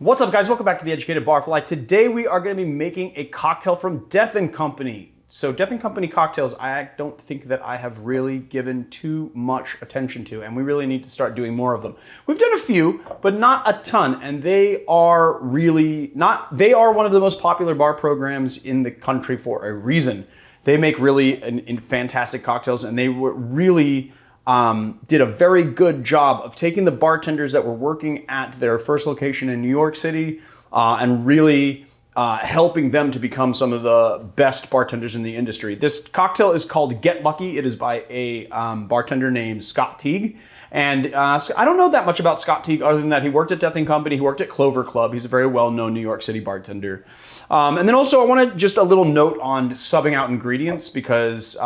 What's up, guys? Welcome back to the Educated Barfly. Today we are going to be making a cocktail from Death & Company. So Death & Company cocktails, I don't think that I have really given too much attention to, and we really need to start doing more of them. We've done a few, but not a ton, and they are really not, they are one of the most popular bar programs in the country for a reason. They make really fantastic cocktails, and they were really did a very good job of taking the bartenders that were working at their first location in New York City and really helping them to become some of the best bartenders in the industry. This cocktail is called Get Lucky. It is by a bartender named Scott Teague. And I don't know that much about Scott Teague other than that he worked at Death & Company, he worked at Clover Club. He's a very well-known New York City bartender. And then also I wanted just a little note on subbing out ingredients because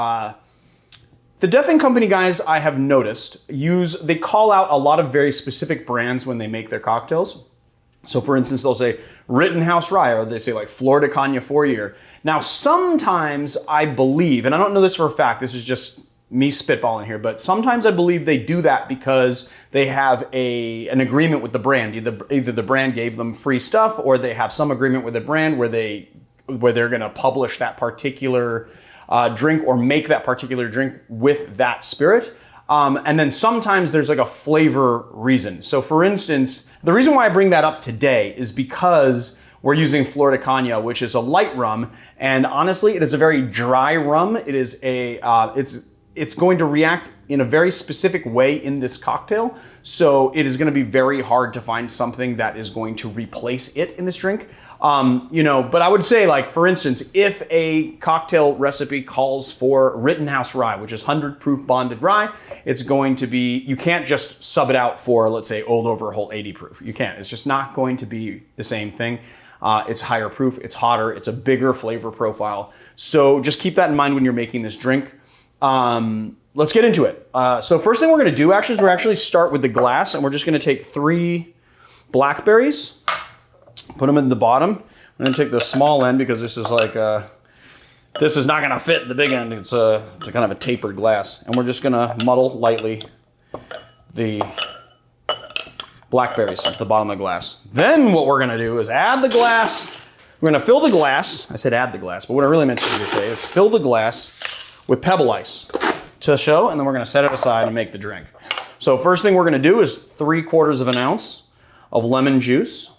the Death & Company guys, I have noticed, they call out a lot of very specific brands when they make their cocktails. So for instance, they'll say Rittenhouse Rye, or they say like Flor de Caña 4-year. Now, sometimes I believe, and I don't know this for a fact, this is just me spitballing here, but sometimes I believe they do that because they have an agreement with the brand. Either the brand gave them free stuff, or they have some agreement with the brand where they're gonna publish that particular drink or make that particular drink with that spirit. And then sometimes there's like a flavor reason. So for instance, the reason why I bring that up today is because we're using Flor de Caña, which is a light rum. And honestly, it is a very dry rum. It is it's going to react in a very specific way in this cocktail. So it is going to be very hard to find something that is going to replace it in this drink. But I would say, like, for instance, if a cocktail recipe calls for Rittenhouse Rye, which is 100 proof bonded rye, it's going to be, you can't just sub it out for, let's say, Old Overholt 80 proof. You can't. It's just not going to be the same thing. It's higher proof, it's hotter, it's a bigger flavor profile. So just keep that in mind when you're making this drink. Let's get into it. So first thing we're going to do actually is we're actually start with the glass, and we're just going to take 3 blackberries. Put them in the bottom. I'm going to take the small end because this is like this is not going to fit the big end. It's a kind of a tapered glass, and we're just going to muddle lightly the blackberries into the bottom of the glass. Then what we're going to do is add the glass. We're going to fill the glass. I said add the glass, but what I really meant to say is fill the glass with pebble ice to show, and then we're going to set it aside and make the drink. So first thing we're going to do is 3/4 of an ounce of lemon juice.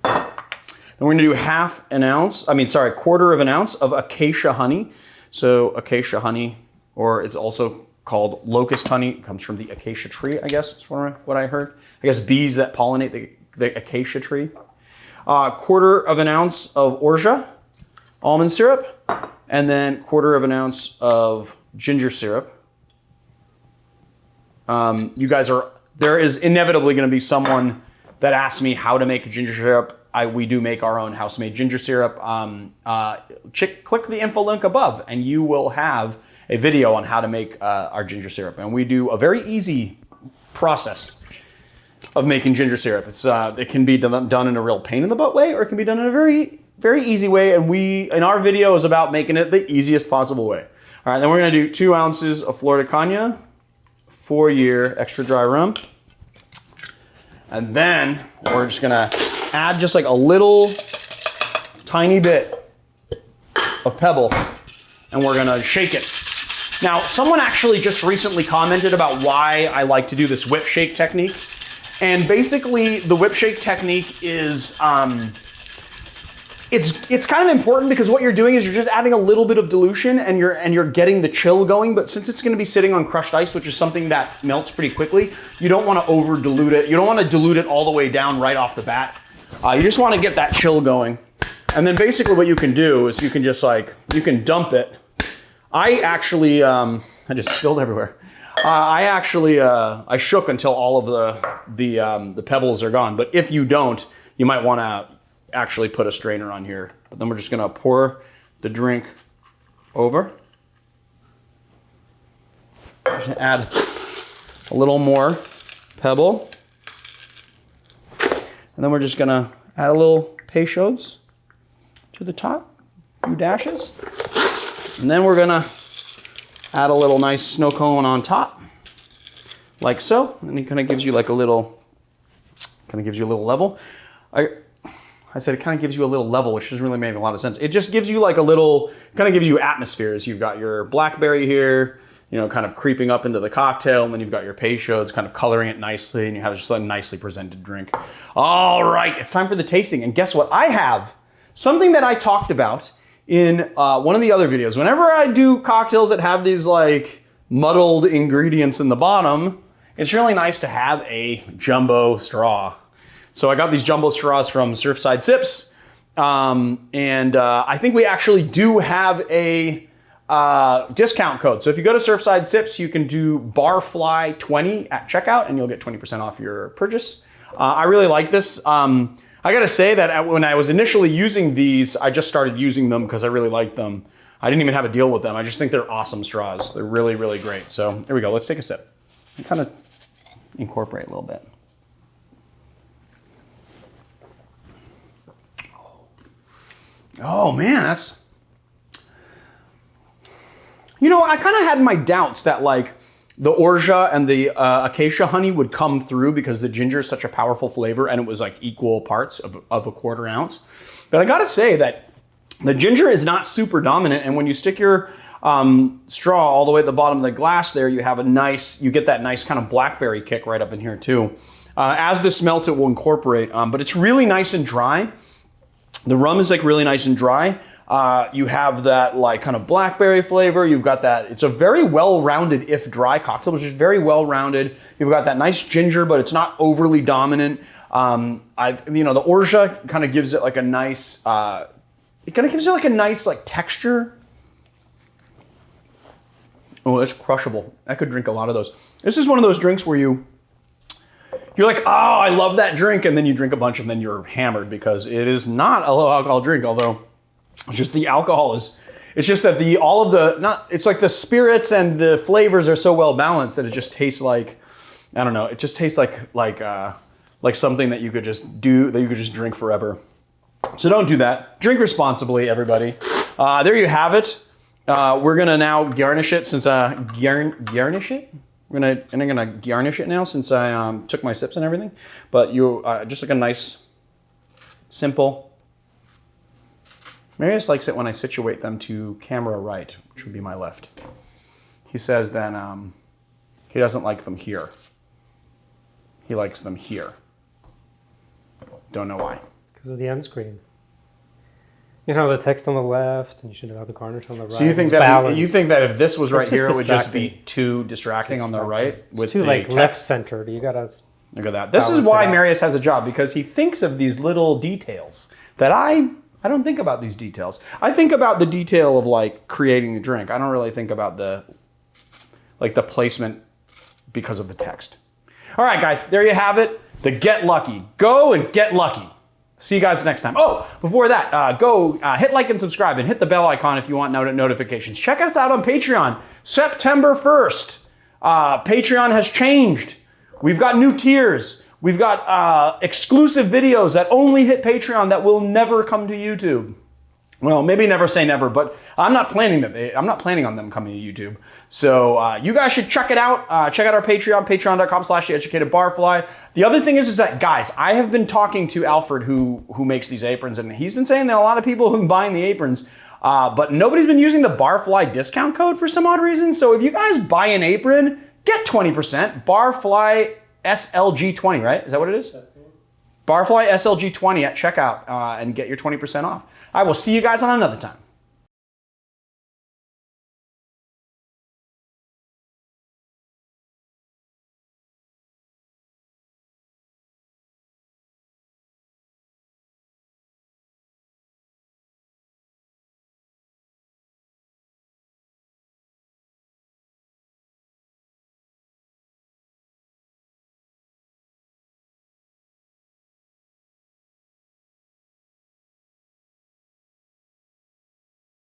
And we're going to do 1/4 of an ounce of acacia honey. So acacia honey, or it's also called locust honey, comes from the acacia tree, I guess, is what I heard. I guess bees that pollinate the acacia tree. 1/4 of an ounce of orgeat almond syrup, and then 1/4 of an ounce of ginger syrup. There is inevitably going to be someone that asks me how to make a ginger syrup. We do make our own house-made ginger syrup. Click the info link above and you will have a video on how to make our ginger syrup. And we do a very easy process of making ginger syrup. It can be done in a real pain in the butt way, or it can be done in a very, very easy way. And in our video is about making it the easiest possible way. All right, then we're gonna do 2 ounces of Flor de Caña, 4-year extra dry rum. And then we're just gonna add just like a little tiny bit of pebble, and we're gonna shake it. Now, someone actually just recently commented about why I like to do this whip shake technique. And basically the whip shake technique is, it's kind of important because what you're doing is you're just adding a little bit of dilution and you're getting the chill going. But since it's going to be sitting on crushed ice, which is something that melts pretty quickly, you don't want to over dilute it. You don't want to dilute it all the way down right off the bat. You just want to get that chill going. And then basically what you can do is you can just you can dump it. I actually, I just spilled everywhere. I shook until all of the pebbles are gone. But if you don't, you might want to actually put a strainer on here. But then we're just going to pour the drink over. Just add a little more pebble. And then we're just going to add a little Peychaud's to the top, a few dashes. And then we're going to add a little nice snow cone on top, like so. And it kind of gives you like a little Kind of gives you a little level. I said it kind of gives you a little level, which doesn't really make a lot of sense. It just gives you like a little, kind of gives you atmospheres. You've got your blackberry here, you know, kind of creeping up into the cocktail, and then you've got your Peychaud, it's kind of coloring it nicely, and you have just a nicely presented drink. All right, it's time for the tasting, and guess what? I have something that I talked about in one of the other videos. Whenever I do cocktails that have these like muddled ingredients in the bottom, it's really nice to have a jumbo straw. So I got these jumbo straws from Surfside Sips, and I think we actually do have a discount code. So if you go to Surfside Sips, you can do barfly20 at checkout and you'll get 20% off your purchase. I really like this. I gotta say that when I was initially using these, I just started using them because I really liked them. I didn't even have a deal with them. I just think they're awesome straws. They're really, really great. So here we go, let's take a sip. And kind of incorporate a little bit. Oh man, that's... You know, I kind of had my doubts that like the Orgeat and the acacia honey would come through because the ginger is such a powerful flavor and it was like equal parts of a 1/4 ounce. But I gotta say that the ginger is not super dominant, and when you stick your straw all the way at the bottom of the glass there, you have a nice, you get that nice kind of blackberry kick right up in here too. As this melts, it will incorporate, but it's really nice and dry. The rum is like really nice and dry. You have that like kind of blackberry flavor. You've got that, it's a very well-rounded, if dry cocktail, which is very well-rounded. You've got that nice ginger, but it's not overly dominant. You know, the Orgeat kind of gives it like a nice, it kind of gives it like a nice like texture. Oh, it's crushable. I could drink a lot of those. This is one of those drinks where you're like, oh, I love that drink, and then you drink a bunch and then you're hammered because it is not a low alcohol drink, although it's just the alcohol is, it's just that it's like the spirits and the flavors are so well balanced that it just tastes like, I don't know, it just tastes like something that you could just do, that you could just drink forever. So don't do that. Drink responsibly, everybody. There you have it. We're gonna now garnish it since, garnish it? I'm gonna garnish it now since I took my sips and everything. But just like a nice, simple. Marius likes it when I situate them to camera right, which would be my left. He says then he doesn't like them here. He likes them here. Don't know why. Because of the end screen. You know, the text on the left, and you should have the garnish on the right. So you think that if this was right here, it would just be too distracting on the right? It's too like left-centered. You gotta look at that. This is why Marius has a job, because he thinks of these little details that I don't think about these details. I think about the detail of like creating the drink. I don't really think about the placement because of the text. All right, guys, there you have it. The Get Lucky. Go and get lucky. See you guys next time. Oh, before that, go hit like and subscribe and hit the bell icon if you want notifications. Check us out on Patreon. September 1st. Patreon has changed. We've got new tiers. We've got exclusive videos that only hit Patreon that will never come to YouTube. Well, maybe never say never, but I'm not planning on them coming to YouTube. So you guys should check it out. Check out our Patreon, patreon.com/theeducatedbarfly. The other thing is that, guys, I have been talking to Alfred, who makes these aprons, and he's been saying that a lot of people have been buying the aprons, but nobody's been using the Barfly discount code for some odd reason. So if you guys buy an apron, get 20%. Barfly SLG20, right? Is that what it is? Barfly SLG20 at checkout and get your 20% off. I will see you guys on another time.